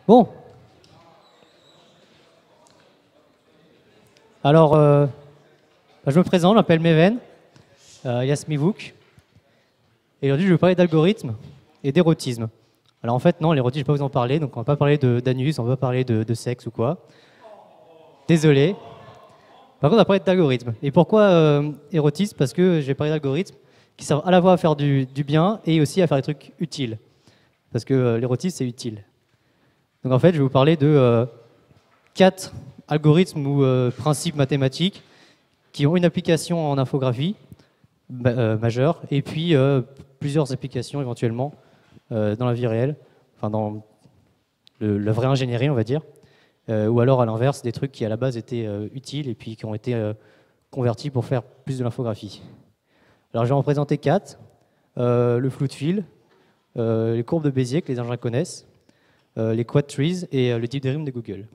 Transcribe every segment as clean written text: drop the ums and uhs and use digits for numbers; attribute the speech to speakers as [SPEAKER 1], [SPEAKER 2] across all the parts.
[SPEAKER 1] Bon, alors, je me présente, je m'appelle Meven, Yasmivouk, et aujourd'hui je vais vous parler d'algorithmes et d'érotisme. Alors en fait, non, l'érotisme, je ne vais pas vous en parler, donc on ne va pas parler d'anus, on ne va pas parler de sexe ou quoi. Désolé. Par contre, on va parler d'algorithmes. Et pourquoi érotisme? Parce que je vais parler d'algorithmes qui servent à la fois à faire du bien et aussi à faire des trucs utiles. Parce que l'érotisme, c'est utile. Donc en fait, je vais vous parler de 4 algorithmes ou principes mathématiques qui ont une application en infographie majeure et puis plusieurs applications éventuellement dans la vie réelle, enfin dans la vraie ingénierie, on va dire, ou alors à l'inverse, des trucs qui à la base étaient utiles et puis qui ont été convertis pour faire plus de l'infographie. Alors je vais en présenter 4. Le flou de fil, les courbes de Bézier que les ingénieurs connaissent, les quad trees et le deep theorem de Google.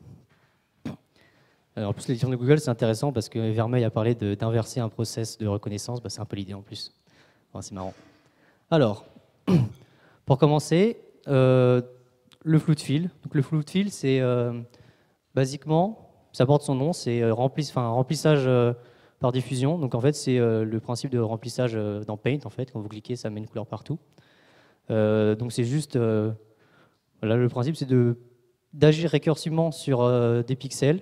[SPEAKER 1] En plus, l'édition de Google, c'est intéressant parce que Vermeil a parlé d'inverser un process de reconnaissance. Bah, c'est un peu l'idée en plus. Enfin, c'est marrant. Alors, pour commencer, le flou de fil. Donc, le flou de fil, c'est basiquement, ça porte son nom, c'est remplissage par diffusion. Donc, en fait, c'est le principe de remplissage dans Paint. En fait, quand vous cliquez, ça met une couleur partout. Donc, c'est juste, voilà, le principe, c'est d'agir récursivement sur des pixels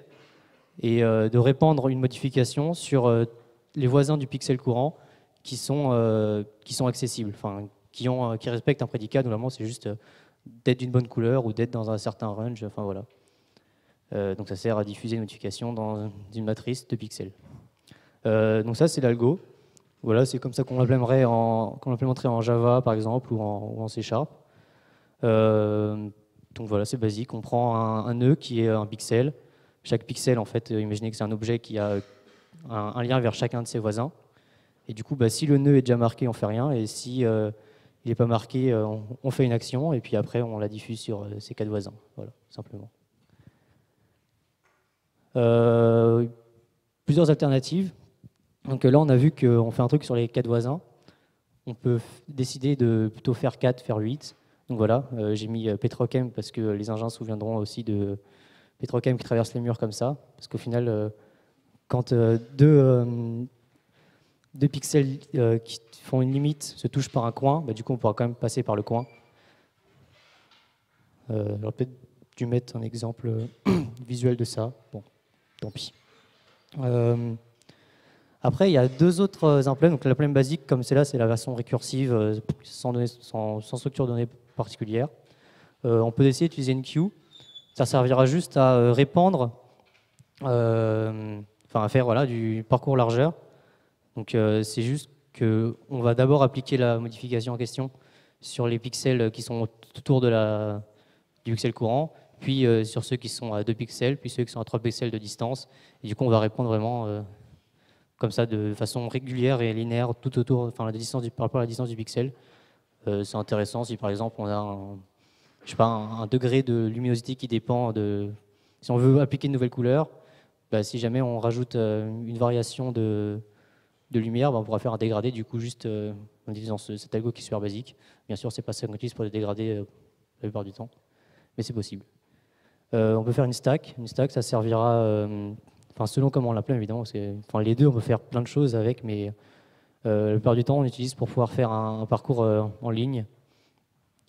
[SPEAKER 1] et de répandre une modification sur les voisins du pixel courant qui sont accessibles, qui respectent un prédicat. Normalement, c'est juste d'être d'une bonne couleur ou d'être dans un certain range. Enfin voilà. Donc ça sert à diffuser une notification dans une matrice de pixels. Donc ça, c'est l'algo. Voilà, c'est comme ça qu'on l'implémenterait en Java, par exemple, ou en C#. Donc voilà, c'est basique. On prend un nœud qui est un pixel. Chaque pixel, en fait, imaginez que c'est un objet qui a un lien vers chacun de ses voisins. Et du coup, si le nœud est déjà marqué, on fait rien. Et si il n'est pas marqué, on fait une action. Et puis après, on la diffuse sur ces 4 voisins. Voilà, simplement. Plusieurs alternatives. Donc là, on a vu qu'on fait un truc sur les 4 voisins. On peut décider de plutôt faire 4, faire 8. Donc voilà, j'ai mis Petrochem parce que les engins se souviendront aussi de Petrochem qui traverse les murs comme ça. Parce qu'au final, quand deux pixels qui font une limite se touchent par un coin, du coup on pourra quand même passer par le coin. J'aurais peut-être dû mettre un exemple visuel de ça. Bon, tant pis. Après, il y a 2 autres implèmes. Donc l'implème basique, comme c'est là, c'est la version récursive, sans structure de données particulière. On peut essayer d'utiliser une queue. Ça servira juste à répandre, à faire voilà, du parcours largeur. Donc c'est juste qu'on va d'abord appliquer la modification en question sur les pixels qui sont autour du pixel courant, puis sur ceux qui sont à 2 pixels, puis ceux qui sont à 3 pixels de distance. Et du coup, on va répondre vraiment comme ça, de façon régulière et linéaire, tout autour, par rapport à la distance du pixel. C'est intéressant si par exemple on a un degré de luminosité qui dépend de... Si on veut appliquer une nouvelle couleur, si jamais on rajoute une variation de lumière, on pourra faire un dégradé du coup juste en utilisant cet algo qui est super basique. Bien sûr, c'est pas ça qu'on utilise pour le dégrader la plupart du temps, mais c'est possible. On peut faire une stack. Une stack, ça servira, selon comment on l'appelle évidemment, parce que les deux, on peut faire plein de choses avec, mais la plupart du temps, on utilise pour pouvoir faire un parcours en ligne,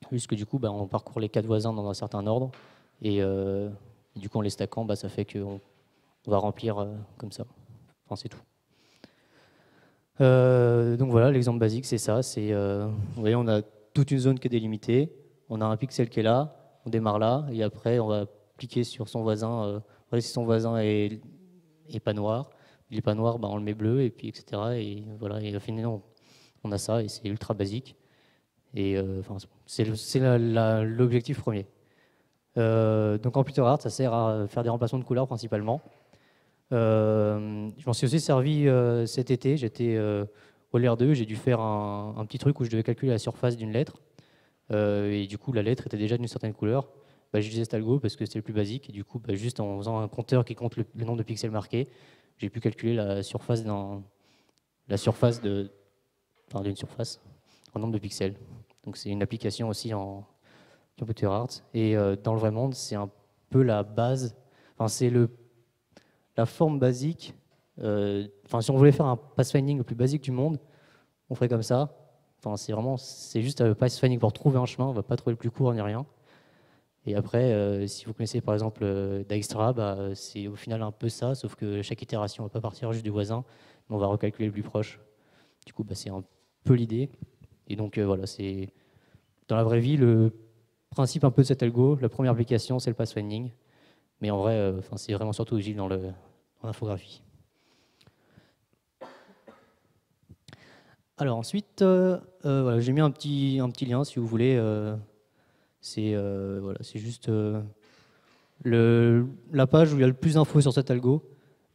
[SPEAKER 1] puisque du coup, on parcourt les 4 voisins dans un certain ordre, et du coup, en les stackant, ça fait qu'on va remplir comme ça. Enfin, c'est tout. Donc voilà, l'exemple basique, c'est ça. Vous voyez, on a toute une zone qui est délimitée, on a un pixel qui est là, on démarre là, et après, on va cliquer sur son voisin, si son voisin est pas noir. Il n'est pas noir, on le met bleu, et puis etc. Et voilà, et finalement, on a ça, et c'est ultra basique. Et c'est l'objectif premier. Donc Computer Art, ça sert à faire des remplacements de couleurs principalement. Je m'en suis aussi servi cet été. J'étais au LR2, j'ai dû faire un petit truc où je devais calculer la surface d'une lettre. Et du coup, la lettre était déjà d'une certaine couleur. J'ai utilisé cet algo parce que c'était le plus basique. Et du coup, juste en faisant un compteur qui compte le nombre de pixels marqués, j'ai pu calculer la surface d'une surface en nombre de pixels. Donc c'est une application aussi Computer Arts. Et dans le vrai monde, c'est un peu la base, enfin, c'est la forme basique. Enfin, si on voulait faire un pathfinding le plus basique du monde, on ferait comme ça. Enfin, c'est juste un pathfinding pour trouver un chemin, on va pas trouver le plus court ni rien. Et après, si vous connaissez par exemple Dijkstra, bah, c'est au final un peu ça, sauf que chaque itération ne va pas partir juste du voisin, mais on va recalculer le plus proche. Du coup, bah, c'est un peu l'idée. Et donc voilà, c'est dans la vraie vie, le principe un peu de cet algo, la première application, c'est le pathfinding. Mais en vrai, c'est vraiment surtout utile dans l'infographie. Alors ensuite, voilà, j'ai mis un petit lien si vous voulez. Voilà, c'est juste la page où il y a le plus d'infos sur cet algo.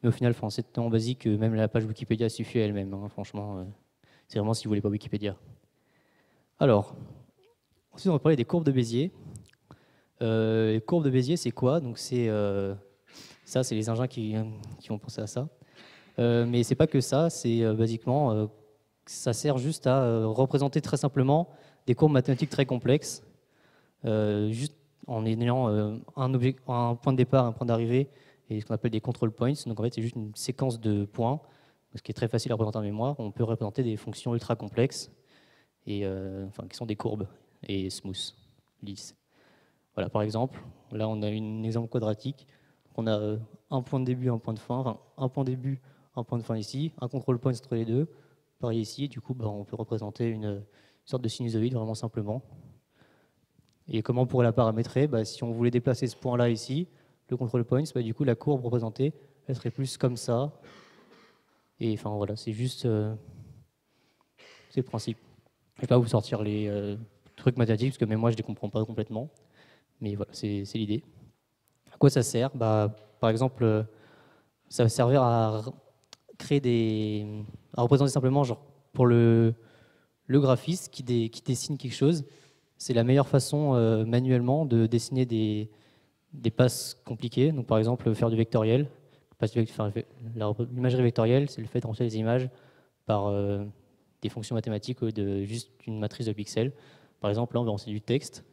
[SPEAKER 1] Mais au final, c'est tellement basique que même la page Wikipédia suffit à elle-même. Hein, franchement, c'est vraiment si vous voulez pas Wikipédia. Alors, ensuite, on va parler des courbes de Bézier. Les courbes de Bézier, c'est quoi? Donc ça, c'est les engins qui vont penser à ça. Mais c'est pas que ça. C'est basiquement, ça sert juste à représenter très simplement des courbes mathématiques très complexes, juste en ayant un point de départ, un point d'arrivée, et ce qu'on appelle des control points. Donc en fait, c'est juste une séquence de points, ce qui est très facile à représenter en mémoire. On peut représenter des fonctions ultra complexes, et, qui sont des courbes, et smooth, lisses. Voilà, par exemple, là on a un exemple quadratique. On a un point de début, un point de fin, enfin un point de début, un point de fin ici, un control point entre les deux, pareil ici. Du coup, on peut représenter une sorte de sinusoïde vraiment simplement. Et comment on pourrait la paramétrer? Si on voulait déplacer ce point-là ici, le control point, du coup la courbe représentée, elle serait plus comme ça. Et enfin voilà, c'est juste c'est le principe. Je ne vais pas vous sortir les trucs mathématiques, parce que même moi je ne les comprends pas complètement. Mais voilà, c'est l'idée. À quoi ça sert? Par exemple, ça va servir à créer à représenter simplement, genre, pour le graphiste qui dessine quelque chose. C'est la meilleure façon manuellement de dessiner des passes compliquées. Donc, par exemple, faire du vectoriel. L'imagerie vectorielle, c'est le fait de remplir les images par des fonctions mathématiques ou de juste une matrice de pixels. Par exemple, là, on va renseigner du texte.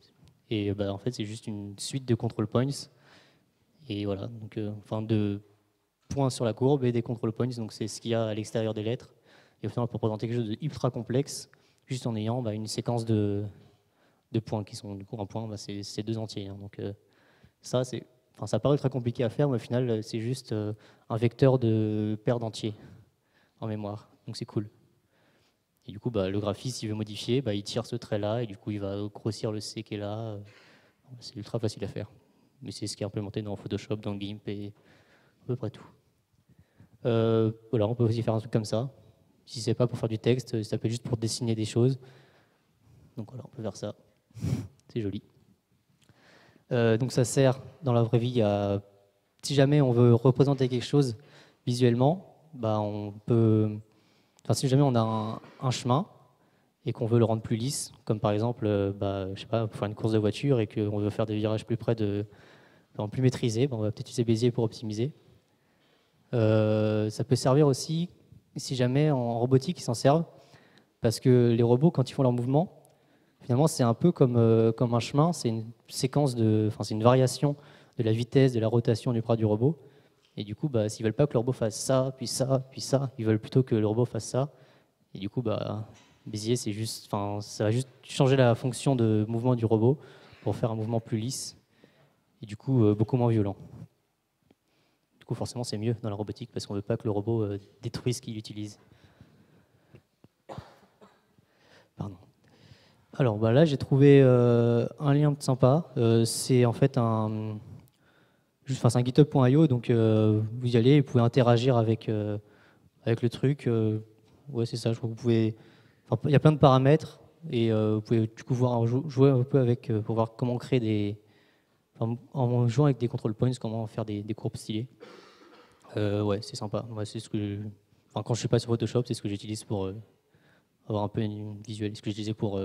[SPEAKER 1] Et en fait, c'est juste une suite de control points. Et voilà, donc, de points sur la courbe et des control points. Donc, c'est ce qu'il y a à l'extérieur des lettres. Et au final, on peut présenter quelque chose de ultra complexe juste en ayant une séquence de points qui sont, du coup, un point, c'est deux entiers. Hein. Donc, ça paraît très compliqué à faire, mais au final, c'est juste un vecteur de paire d'entiers en mémoire. Donc, c'est cool. Et du coup, le graphiste, s'il veut modifier, il tire ce trait-là, et du coup, il va grossir le C qui est là. C'est ultra facile à faire. Mais c'est ce qui est implémenté dans Photoshop, dans GIMP, et à peu près tout. Voilà, on peut aussi faire un truc comme ça. Si c'est pas pour faire du texte, ça peut être juste pour dessiner des choses. Donc voilà, on peut faire ça. C'est joli. Donc ça sert dans la vraie vie à, si jamais on veut représenter quelque chose visuellement, on peut, si jamais on a un chemin et qu'on veut le rendre plus lisse, comme par exemple, je sais pas, pour faire une course de voiture et qu'on veut faire des virages plus plus maîtrisés, on va peut-être utiliser Bézier pour optimiser. Ça peut servir aussi, si jamais en robotique ils s'en servent, parce que les robots, quand ils font leur mouvement, finalement, c'est un peu comme un chemin, c'est une séquence c'est une variation de la vitesse, de la rotation du bras du robot. Et du coup, s'ils veulent pas que le robot fasse ça, puis ça, puis ça, ils veulent plutôt que le robot fasse ça. Et du coup, Bézier, ça va juste changer la fonction de mouvement du robot pour faire un mouvement plus lisse et du coup beaucoup moins violent. Du coup, forcément, c'est mieux dans la robotique parce qu'on veut pas que le robot détruise ce qu'il utilise. Pardon. Alors là, j'ai trouvé un lien sympa. C'est en fait un GitHub.io, donc vous y allez, vous pouvez interagir avec le truc. Ouais, c'est ça. Je crois que vous pouvez. Il y a plein de paramètres et vous pouvez du coup jouer un peu avec pour voir comment créer en jouant avec des control points, comment faire des courbes stylées. Ouais, c'est sympa. Moi, c'est ce que quand je suis pas sur Photoshop, c'est ce que j'utilise pour avoir un peu une visuel, ce que j'utilisais pour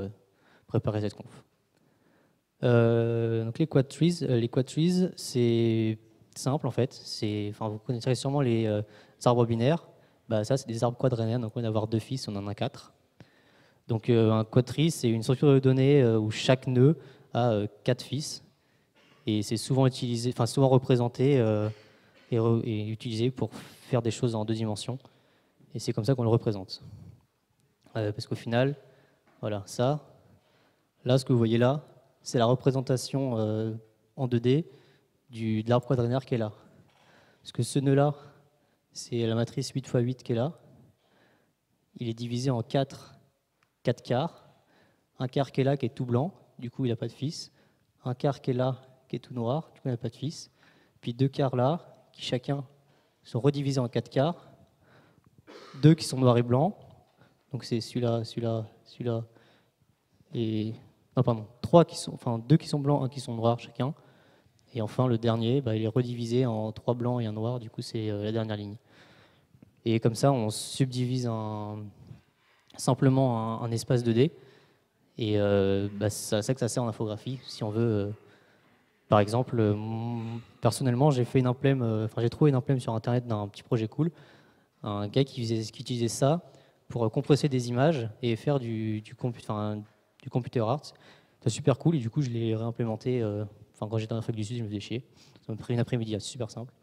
[SPEAKER 1] préparer cette conf. Donc les quad trees, c'est simple en fait. Vous connaîtrez sûrement les arbres binaires. Ça, c'est des arbres quadranaires, donc on va avoir deux fils, on en a 4. Donc un quad tree, c'est une structure de données où chaque nœud a 4 fils. Et c'est souvent utilisé, enfin souvent représenté et utilisé pour faire des choses en 2 dimensions. Et c'est comme ça qu'on le représente. Parce qu'au final, voilà, ça, là, ce que vous voyez là, c'est la représentation en 2D de l'arbre quadranaire qui est là. Parce que ce nœud-là, c'est la matrice 8 x 8 qui est là. Il est divisé en 4 quarts. Un quart qui est là, qui est tout blanc, du coup il n'a pas de fils. Un quart qui est là, qui est tout noir, du coup il n'a pas de fils. Puis 2 quarts là, qui chacun sont redivisés en 4 quarts. 2 qui sont noirs et blancs. Donc c'est celui-là, celui-là, celui-là. Et... Non, pardon. 2 qui sont blancs, 1 qui sont noirs chacun. Et enfin, le dernier, il est redivisé en 3 blancs et un noir. Du coup, c'est la dernière ligne. Et comme ça, on subdivise simplement un espace 2D. Et c'est à ça que ça sert en infographie. Si on veut, par exemple, personnellement, j'ai trouvé une emblème sur Internet d'un petit projet cool. Un gars qui utilisait ça pour compresser des images et faire du computer art. C'est super cool et du coup je l'ai réimplémenté. Quand j'étais en Afrique du Sud, je me faisais chier. Ça m'a pris une après-midi, c'est super simple.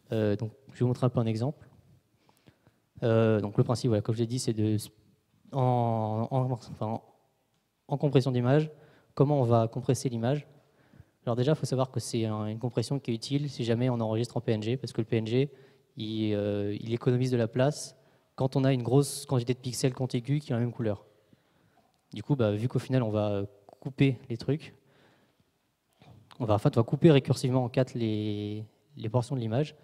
[SPEAKER 1] Donc je vais vous montrer un peu un exemple. Donc le principe, voilà, comme je l'ai dit, c'est en compression d'image, comment on va compresser l'image. Alors déjà, il faut savoir que c'est une compression qui est utile si jamais on enregistre en PNG, parce que le PNG, il économise de la place quand on a une grosse quantité de pixels contigus qui ont la même couleur. Du coup, vu qu'au final, on va couper les trucs, on va couper récursivement en 4 les portions de l'image.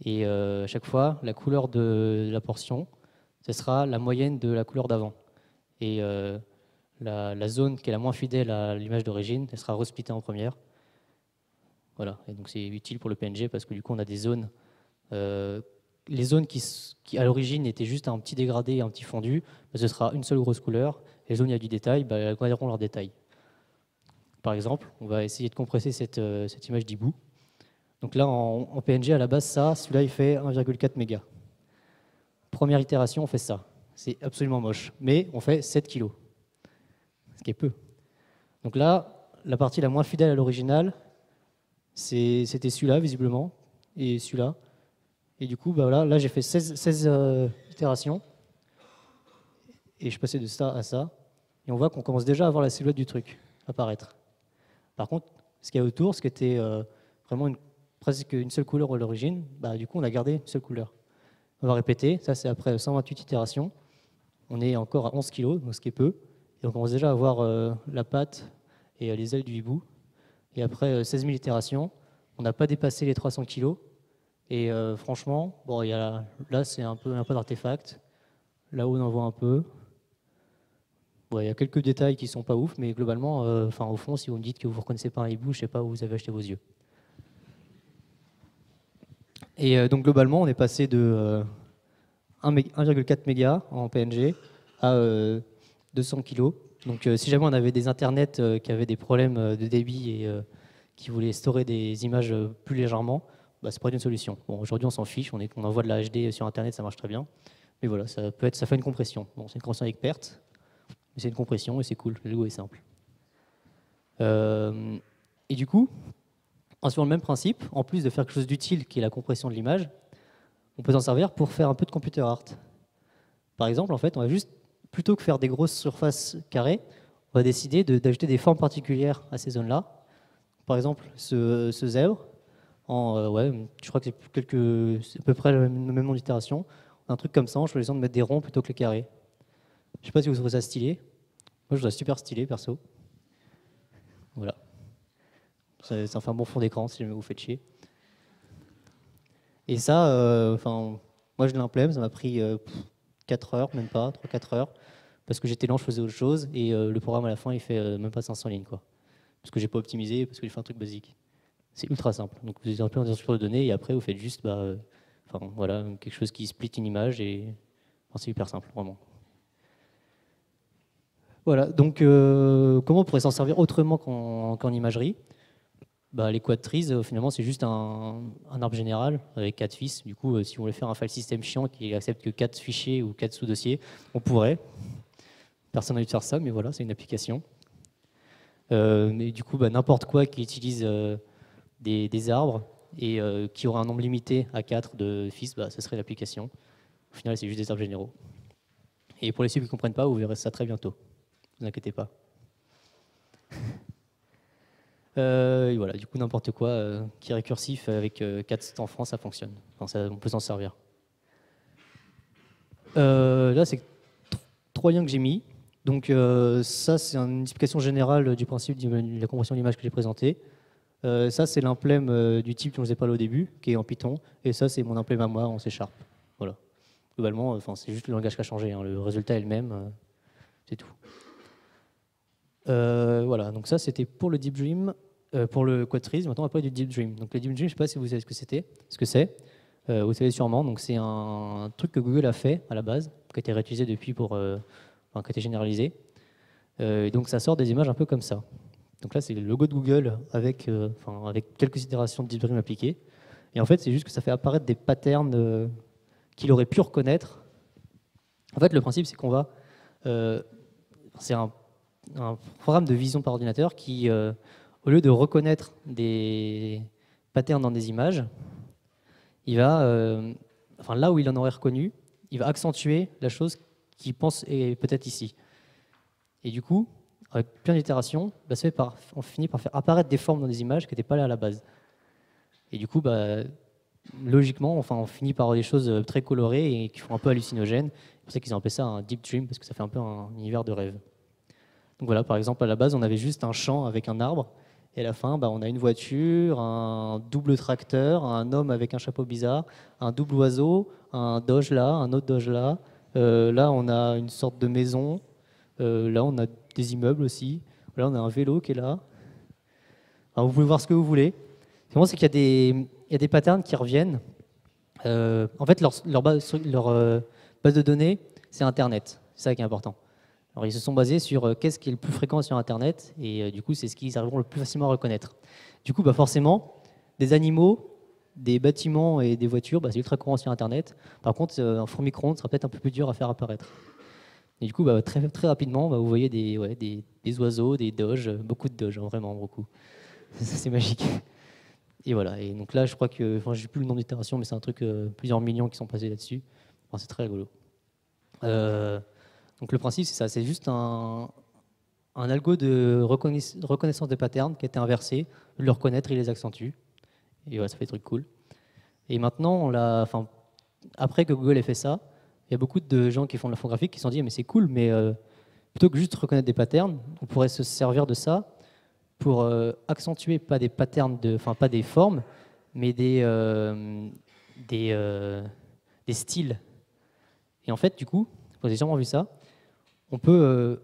[SPEAKER 1] Et à chaque fois, la couleur de la portion, ce sera la moyenne de la couleur d'avant. Et la zone qui est la moins fidèle à l'image d'origine, elle sera resplittée en première. Voilà, et donc c'est utile pour le PNG parce que du coup, on a des zones. Les zones qui à l'origine étaient juste un petit dégradé, un petit fondu, ce sera une seule grosse couleur. Les zones où il y a du détail, elles garderont leur détail. Par exemple, on va essayer de compresser cette image d'hibou. Donc là, en PNG, à la base, celui-là, il fait 1,4 mégas. Première itération, on fait ça. C'est absolument moche. Mais on fait 7 kilos, ce qui est peu. Donc là, la partie la moins fidèle à l'original, c'était celui-là, visiblement, et celui-là. Et du coup, là j'ai fait 16 itérations. Et je passais de ça à ça. Et on voit qu'on commence déjà à voir la silhouette du truc apparaître. Par contre, ce qu'il y a autour, ce qui était vraiment presque une seule couleur à l'origine, du coup, on a gardé une seule couleur. On va répéter. Ça, c'est après 128 itérations. On est encore à 11 kg, donc ce qui est peu. Et on commence déjà à voir la patte et les ailes du hibou. Et après 16 000 itérations, on n'a pas dépassé les 300 kg. Et franchement, là, c'est un peu d'artefact. Là-haut, on en voit un peu. Il y a quelques détails qui sont pas ouf, mais globalement, au fond, si vous me dites que vous ne reconnaissez pas un hibou, je ne sais pas où vous avez acheté vos yeux. Et donc globalement, on est passé de 1,4 mégas en PNG à 200 kg. Donc si jamais on avait des internets qui avaient des problèmes de débit et qui voulaient stocker des images plus légèrement, ça pourrait être une solution. Bon, aujourd'hui, on s'en fiche, on envoie de la HD sur Internet, ça marche très bien. Mais voilà, ça fait une compression. Bon, c'est une compression avec perte, mais c'est une compression et c'est cool, le logo est simple. Et du coup, en suivant le même principe, en plus de faire quelque chose d'utile qui est la compression de l'image, on peut s'en servir pour faire un peu de computer art. Par exemple, en fait, on va juste, plutôt que faire des grosses surfaces carrées, on va décider d'ajouter des formes particulières à ces zones-là. Par exemple, ce zèbre, je crois que c'est à peu près le même nombre d'itérations. Un truc comme ça, en choisissant de mettre des ronds plutôt que les carrés. Je ne sais pas si vous trouvez ça stylé. Moi, je trouve ça super stylé, perso. Voilà. Ça fait un bon fond d'écran si jamais vous faites chier. Et ça, moi je l'implémente, ça m'a pris 4 heures, même pas, 3-4 heures, parce que j'étais lent, je faisais autre chose, et le programme à la fin il fait même pas 500 lignes, quoi. Parce que j'ai pas optimisé, parce que j'ai fait un truc basique. C'est ultra simple. Donc vous implémentez sur de données, et après vous faites juste quelque chose qui split une image, et c'est hyper simple, vraiment. Voilà, donc comment on pourrait s'en servir autrement qu'en imagerie? Les quad trees, finalement, c'est juste un arbre général avec 4 fils. Du coup, si on voulait faire un file system chiant qui accepte que 4 fichiers ou 4 sous-dossiers, on pourrait. Personne n'a envie de faire ça, mais voilà, c'est une application. Mais du coup, n'importe quoi qui utilise des arbres et qui aura un nombre limité à 4 de fils, ce serait l'application. Au final, c'est juste des arbres généraux. Et pour les ceux qui ne comprennent pas, vous verrez ça très bientôt. Ne vous inquiétez pas. Et voilà, du coup, n'importe quoi qui est récursif avec 4 enfants, ça fonctionne. Enfin, on peut s'en servir. Là, c'est 3 liens que j'ai mis. Donc ça, c'est une explication générale du principe de la compression d'image que j'ai présenté. Ça, c'est l'implème du type dont je vous ai parlé au début, qui est en Python. Et ça, c'est mon implème à moi en C#. Voilà. Globalement, c'est juste le langage qui a changé. Hein. Le résultat est le même. C'est tout. Voilà, donc ça, c'était pour le Deep Dream. Pour le Quadtrees, maintenant on va parler du Deep Dream. Donc le Deep Dream, je ne sais pas si vous savez ce que c'est. Vous savez sûrement. Donc c'est un truc que Google a fait à la base, qui a été réutilisé depuis qui a été généralisé. Et donc ça sort des images un peu comme ça. Donc là c'est le logo de Google avec quelques itérations de Deep Dream appliquées. Et en fait c'est juste que ça fait apparaître des patterns qu'il aurait pu reconnaître. En fait le principe c'est qu'on va, c'est un programme de vision par ordinateur qui au lieu de reconnaître des patterns dans des images, il va, là où il en aurait reconnu, il va accentuer la chose qu'il pense est peut-être ici. Et du coup, avec plein d'itérations, on finit par faire apparaître des formes dans des images qui n'étaient pas là à la base. Et du coup, logiquement, on finit par avoir des choses très colorées et qui font un peu hallucinogènes. C'est pour ça qu'ils ont appelé ça un deep dream, parce que ça fait un peu un univers de rêve. Donc voilà, par exemple, à la base, on avait juste un champ avec un arbre. Et à la fin, on a une voiture, un double tracteur, un homme avec un chapeau bizarre, un double oiseau, un doge là, un autre doge là. Là, on a une sorte de maison. Là, on a des immeubles aussi. Là, on a un vélo qui est là. Alors, vous pouvez voir ce que vous voulez. Ce qui est bon, c'est qu'il y a des patterns qui reviennent. En fait, leur base de données, c'est Internet. C'est ça qui est important. Alors, ils se sont basés sur qu'est-ce qui est le plus fréquent sur Internet, et du coup, c'est ce qu'ils arriveront le plus facilement à reconnaître. Du coup, forcément, des animaux, des bâtiments et des voitures, c'est ultra courant sur Internet. Par contre, un four micro-ondes sera peut-être un peu plus dur à faire apparaître. Et du coup, très, très rapidement, vous voyez des oiseaux, des doges, beaucoup de doges, hein, vraiment beaucoup. C'est magique. Et voilà. Et donc là, je crois que, je n'ai plus le nombre d'itérations, mais c'est un truc, plusieurs millions qui sont passés là-dessus. C'est très rigolo. Donc le principe, c'est ça, c'est juste un algo de reconnaissance des patterns qui a été inversé, de le reconnaître, il les accentue. Et voilà, ça fait des trucs cool. Et maintenant, après que Google ait fait ça, il y a beaucoup de gens qui font de l'infographie qui se sont dit mais c'est cool, mais plutôt que juste reconnaître des patterns, on pourrait se servir de ça pour accentuer pas des patterns, pas des formes, mais des styles. Et en fait, du coup, vous avez sûrement vu ça, on peut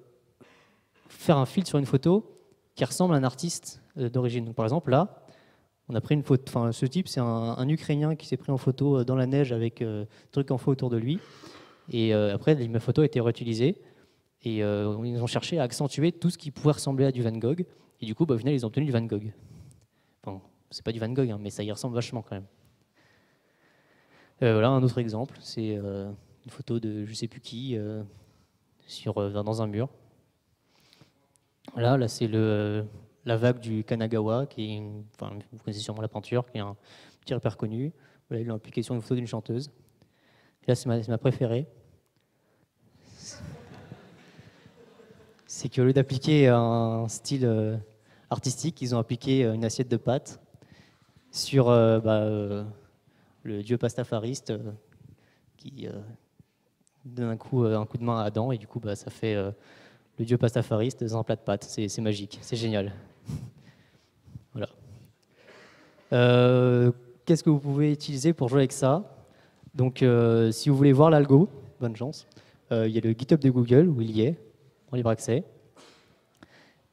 [SPEAKER 1] faire un filtre sur une photo qui ressemble à un artiste d'origine. Donc, par exemple, là, on a pris une photo. Ce type, c'est un Ukrainien qui s'est pris en photo dans la neige avec des trucs en faux autour de lui. Et après, ma photo a été réutilisée. Et ils ont cherché à accentuer tout ce qui pouvait ressembler à du Van Gogh. Et du coup, au final, ils ont obtenu du Van Gogh. Bon, c'est pas du Van Gogh, hein, mais ça y ressemble vachement quand même. Voilà un autre exemple. C'est une photo de je sais plus qui dans un mur. Là c'est la vague du Kanagawa, vous connaissez sûrement la peinture, qui est un petit repère connu. Voilà, ils l'ont appliqué sur une photo d'une chanteuse. Et là, c'est ma préférée. C'est qu'au lieu d'appliquer un style artistique, ils ont appliqué une assiette de pâtes sur le dieu pastafariste qui donne un coup de main à Adam, et du coup, ça fait le dieu pastafariste dans un plat de pâtes. C'est magique, c'est génial. Voilà. Qu'est-ce que vous pouvez utiliser pour jouer avec ça? Donc, si vous voulez voir l'algo, bonne chance. Il y a le GitHub de Google où il y est, en libre accès.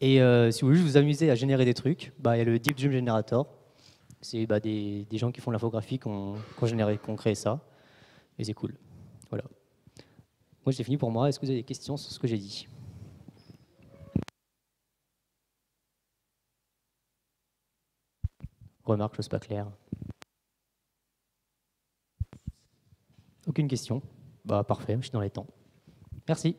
[SPEAKER 1] Et si vous voulez juste vous amuser à générer des trucs, il y a le Deep Dream Generator. C'est des gens qui font l'infographie qui ont créé ça. Et c'est cool. Voilà. Moi, j'ai fini pour moi. Est-ce que vous avez des questions sur ce que j'ai dit? Remarque, chose pas claire. Aucune question? Parfait, je suis dans les temps. Merci.